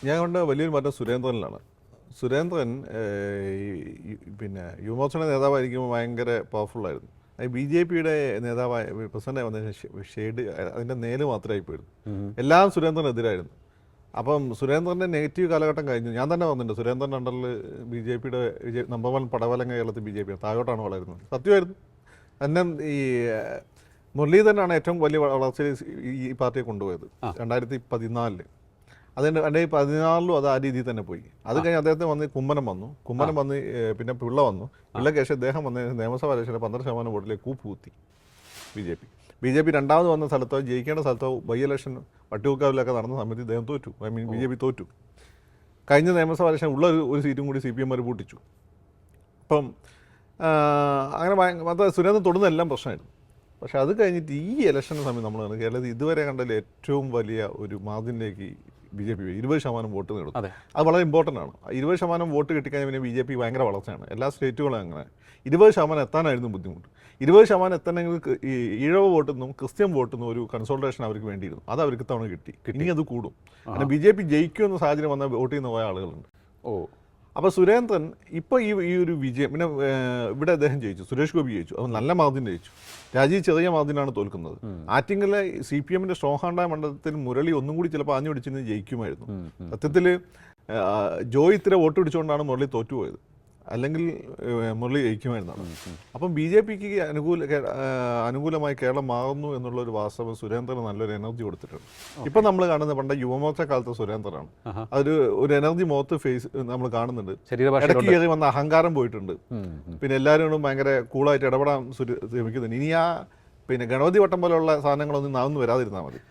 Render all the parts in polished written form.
ഞാൻ കണ്ട വലിയൊരു മാറ്റം സുരേന്ദ്രനിലാണ്. സുരേന്ദ്രൻ പിന്നെ യുവമോർച്ചയുടെ നേതാവായിരിക്കുമ്പോൾ ഭയങ്കര പവർഫുള്ളായിരുന്നു. ബി ജെ പിയുടെ നേതാവായ പ്രസിഡന്റ് വന്നതിന് ഷെയ്ഡ് അതിൻ്റെ നേര് മാത്രമായി പോയിരുന്നു. എല്ലാം സുരേന്ദ്രനെതിരായിരുന്നു. അപ്പം സുരേന്ദ്രൻ്റെ നെഗറ്റീവ് കാലഘട്ടം കഴിഞ്ഞു. ഞാൻ തന്നെ വന്നിട്ടുണ്ട് സുരേന്ദ്രൻ അണ്ടറിൽ ബി ജെ പിയുടെ നമ്പർ 1 പടവലങ്ങ കേരളത്തിൽ ബി ജെ പി താഴോട്ടാണ് വളരുന്നത്. സത്യമായിരുന്നു. എന്നെ ഈ മുരളീധരനാണ് ഏറ്റവും വലിയ വളർച്ചയിൽ ഈ പാർട്ടിയെ കൊണ്ടുപോയത് 2014. അതിൻ്റെ 2016 അത് ആ രീതിയിൽ തന്നെ പോയി. അത് കഴിഞ്ഞ് അദ്ദേഹത്തിന് വന്ന് കുമ്മനം വന്ന് പിന്നെ പിള്ള വന്നു. പിള്ളയ്ക്ക് ശേഷം അദ്ദേഹം വന്ന് നിയമസഭാ ഇലക്ഷനിൽ 12% വോട്ടിലേക്ക് കൂപ്പുകുത്തി ബി ജെ പി രണ്ടാമത് വന്ന സ്ഥലത്തോ ജയിക്കേണ്ട സ്ഥലത്തോ ബൈ ഇലക്ഷൻ വട്ടിയൂർക്കാവിലൊക്കെ നടന്ന സമയത്ത് അദ്ദേഹം തോറ്റു. ബി ജെ പി തോറ്റു. കഴിഞ്ഞ നിയമസഭാ ഇലക്ഷൻ ഉള്ള ഒരു സീറ്റും കൂടി CPM പൂട്ടിച്ചു. അപ്പം അങ്ങനെ മാത്രമേ സുരേന്ദ്രൻ തൊടുന്നതെല്ലാം പ്രശ്നമായിരുന്നു. പക്ഷേ അത് കഴിഞ്ഞിട്ട് ഈ ഇലക്ഷൻ്റെ സമയം നമ്മൾ കാണുന്നത് കേരളത്തിൽ ഇതുവരെ കണ്ടതിൽ ഏറ്റവും വലിയ ഒരു മാർജിനിലേക്ക് ബി ജെ പി 20% വോട്ട് നേടും. അത് വളരെ ഇമ്പോർട്ടൻ്റ് ആണ്. 20% വോട്ട് കിട്ടിക്കഴിഞ്ഞാൽ പിന്നെ ബി ജെ പി ഭയങ്കര വളർച്ചയാണ്. എല്ലാ സ്റ്റേറ്റുകളും അങ്ങനെ 20% എത്താനായിരുന്നു ബുദ്ധിമുട്ട്. 20% എത്തണമെങ്കിൽ ഈ ഈഴവ വോട്ടിൽ നിന്നും ക്രിസ്ത്യൻ വോട്ടിൽ നിന്നും ഒരു കൺസോൾട്ടേഷൻ അവർക്ക് വേണ്ടിയിരുന്നു. അത് അവർക്ക് തവണ കിട്ടി. ഇനി അത് കൂടും. കാരണം ബി ജെ പി ജയിക്കുമെന്ന സാഹചര്യം വന്നാൽ വോട്ട് ചെയ്യുന്ന പോയ ആളുകളുണ്ട്. അപ്പോൾ സുരേന്ദ്രൻ ഇപ്പോൾ ഈ ഒരു വിജയം പിന്നെ ഇവിടെ അദ്ദേഹം ജയിച്ചു. സുരേഷ് ഗോപി ജയിച്ചു. അത് നല്ല മാർജിൻ ജയിച്ചു. രാജീവ് ചെറിയ മാർജിനാണ് തോൽക്കുന്നത്. ആറ്റിങ്ങലിലെ CPMന്റെ സ്ട്രോങ് ഹാൻഡായ മണ്ഡലത്തിൽ മുരളി ഒന്നും കൂടി ചിലപ്പോൾ ആഞ്ഞു പിടിച്ചിരുന്ന് ജയിക്കുമായിരുന്നു. സത്യത്തിൽ ജോയ് ഇത്ര വോട്ട് പിടിച്ചുകൊണ്ടാണ് മുരളി തോറ്റുപോയത്. അല്ലെങ്കിൽ മുരളി ജയിക്കുമായിരുന്നാണ്. അപ്പം ബി ജെ പിക്ക് അനുകൂലമായി കേരളം മാറുന്നു എന്നുള്ളൊരു വാസ്തവം സുരേന്ദ്രന് നല്ലൊരു എനർജി കൊടുത്തിട്ടുണ്ട്. ഇപ്പം നമ്മൾ കാണുന്നത് പണ്ട് യുവമോർച്ച കാലത്തെ സുരേന്ദ്രനാണ്. ഒരു എനർജി മുഖത്ത് ഫേസ് നമ്മൾ കാണുന്നുണ്ട്. ഇടയ്ക്ക് കയറി വന്ന അഹങ്കാരം പോയിട്ടുണ്ട്. പിന്നെ എല്ലാവരോടും ഭയങ്കര കൂളായിട്ട് ഇടപെടാൻ ശ്രമിക്കുന്നുണ്ട്. ഇനി പിന്നെ ഗണപതി വട്ടം പോലെയുള്ള സാധനങ്ങളൊന്നും നാവൊന്നും വരാതിരുന്നാൽ മതി.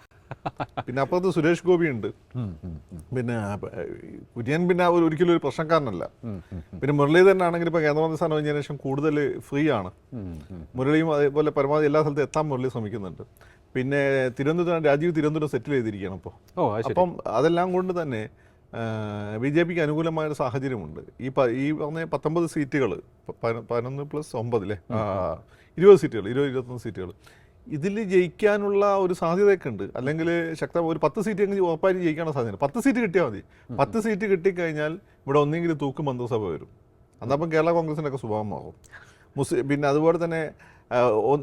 പിന്നെ അപ്പുറത്ത് സുരേഷ് ഗോപി ഉണ്ട്. പിന്നെ കുര്യൻ പിന്നെ ഒരിക്കലും ഒരു പ്രശ്നക്കാരനല്ല. പിന്നെ മുരളീധരനാണെങ്കിൽ ഇപ്പോൾ കേന്ദ്രമന്ത്രി സ്ഥാനം കഴിഞ്ഞതിന് ശേഷം കൂടുതൽ ഫ്രീ ആണ്. മുരളിയും അതേപോലെ പരമാവധി എല്ലാ സ്ഥലത്തും എത്താൻ മുരളി ശ്രമിക്കുന്നുണ്ട്. പിന്നെ രാജീവ് തിരുവനന്തപുരം സെറ്റിൽ ചെയ്തിരിക്കുകയാണ് ഇപ്പോൾ. അപ്പം അതെല്ലാം കൊണ്ട് തന്നെ ബി ജെ പിക്ക് അനുകൂലമായൊരു സാഹചര്യമുണ്ട്. ഈ പറഞ്ഞ 19 സീറ്റുകൾ 11 + 9 20 സീറ്റുകൾ 21 സീറ്റുകൾ ഇതിൽ ജയിക്കാനുള്ള ഒരു സാധ്യതയൊക്കെ ഉണ്ട്. അല്ലെങ്കിൽ ഒരു 10 സീറ്റ് എങ്കിൽ ഉറപ്പായിട്ട് ജയിക്കാനുള്ള സാധ്യത. 10 സീറ്റ് കിട്ടിയാൽ മതി. 10 സീറ്റ് കിട്ടിക്കഴിഞ്ഞാൽ ഇവിടെ ഒന്നെങ്കിലും തൂക്ക് മന്ത്രിസഭ വരും. അതപ്പം കേരള കോൺഗ്രസിൻ്റെ ഒക്കെ സ്വഭാവമാകും. പിന്നെ അതുപോലെ തന്നെ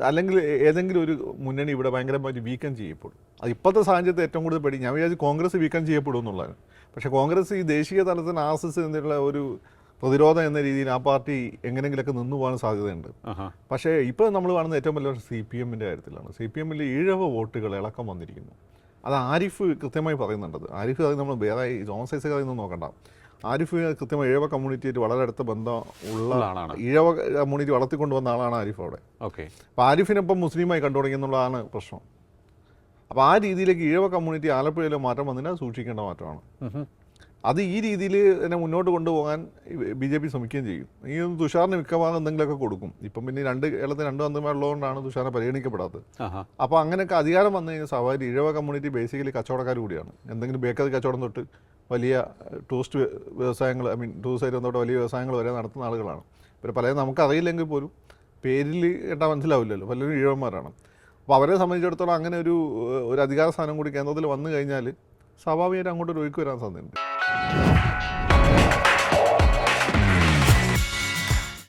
അല്ലെങ്കിൽ ഏതെങ്കിലും ഒരു മുന്നണി ഇവിടെ ഭയങ്കരമായിട്ട് വീക്കം ചെയ്യപ്പെടും. അത് ഇപ്പോഴത്തെ സാഹചര്യത്തിൽ ഏറ്റവും കൂടുതൽ ഞാൻ വിചാരിച്ചു കോൺഗ്രസ് വീക്കം ചെയ്യപ്പെടും എന്നുള്ളതാണ്. പക്ഷേ കോൺഗ്രസ് ഈ ദേശീയ തലത്തിൽ RSS എന്നുള്ള ഒരു പ്രതിരോധം എന്ന രീതിയിൽ ആ പാർട്ടി എങ്ങനെയെങ്കിലൊക്കെ നിന്നു പോകാൻ സാധ്യതയുണ്ട്. പക്ഷേ ഇപ്പോൾ നമ്മൾ കാണുന്ന ഏറ്റവും വലിയ CPMന്റെ കാര്യത്തിലാണ്. CPMൽ ഈഴവ വോട്ടുകൾ ഇളക്കം വന്നിരിക്കുന്നു. അത് ആരിഫ് കൃത്യമായി പറയുന്നുണ്ടത്. ആരിഫ് അത് നമ്മൾ വേറെ ജോൺ സൈസ് കാര്യമൊന്നും നോക്കണ്ട. ആരിഫ് കൃത്യമായി ഈഴവ കമ്മ്യൂണിറ്റിയായിട്ട് വളരെ അടുത്ത ബന്ധം ഉള്ള ഈഴവ കമ്മ്യൂണിറ്റി വളർത്തിക്കൊണ്ടുവന്ന ആളാണ് ആരിഫ് അവിടെ. അപ്പോൾ ആരിഫിനൊപ്പം മുസ്ലിമായി കണ്ടു തുടങ്ങിയെന്നുള്ളതാണ് പ്രശ്നം. അപ്പോൾ ആ രീതിയിലേക്ക് ഈഴവ കമ്മ്യൂണിറ്റി ആലപ്പുഴയിലെ മാറ്റം വന്നതിനാൽ സൂക്ഷിക്കേണ്ട മാറ്റമാണ്. അത് ഈ രീതിയിൽ തന്നെ മുന്നോട്ട് കൊണ്ടുപോകാൻ BJP ശ്രമിക്കുകയും ചെയ്യും. ഈ തുഷാറിന് മിക്കവാറും എന്തെങ്കിലുമൊക്കെ കൊടുക്കും. ഇപ്പം പിന്നെ കേരളത്തിൽ 2 മന്ത്രിമാരുള്ളതുകൊണ്ടാണ് തുഷാറിനെ പരിഗണിക്കപ്പെടാത്തത്. അപ്പോൾ അങ്ങനെയൊക്കെ അധികാരം വന്നു കഴിഞ്ഞാൽ സ്വാഭാവിക ഈഴവ കമ്മ്യൂണിറ്റി ബേസിക്കലി കച്ചവടക്കാർ കൂടിയാണ്. എന്തെങ്കിലും ബേക്കറി കച്ചവടം തൊട്ട് വലിയ ടൂറിസ്റ്റ് വ്യവസായങ്ങൾ ടൂറിസ്റ്റ് തൊട്ട് വലിയ വ്യവസായങ്ങൾ വരെ നടത്തുന്ന ആളുകളാണ്. പിന്നെ പലരും നമുക്കറിയില്ലെങ്കിൽ പോലും പേരിൽ കേട്ടാൽ മനസ്സിലാവില്ലല്ലോ, പലരും ഈഴവന്മാരാണ്. അപ്പോൾ അവരെ സംബന്ധിച്ചിടത്തോളം അങ്ങനെ ഒരു അധികാര സ്ഥാനം കൂടി കേന്ദ്രത്തിൽ വന്നു കഴിഞ്ഞാൽ സ്വാഭാവികമായിട്ട് അങ്ങോട്ടൊരു ഒഴുക്ക് വരാൻ സാധ്യതയുണ്ട്.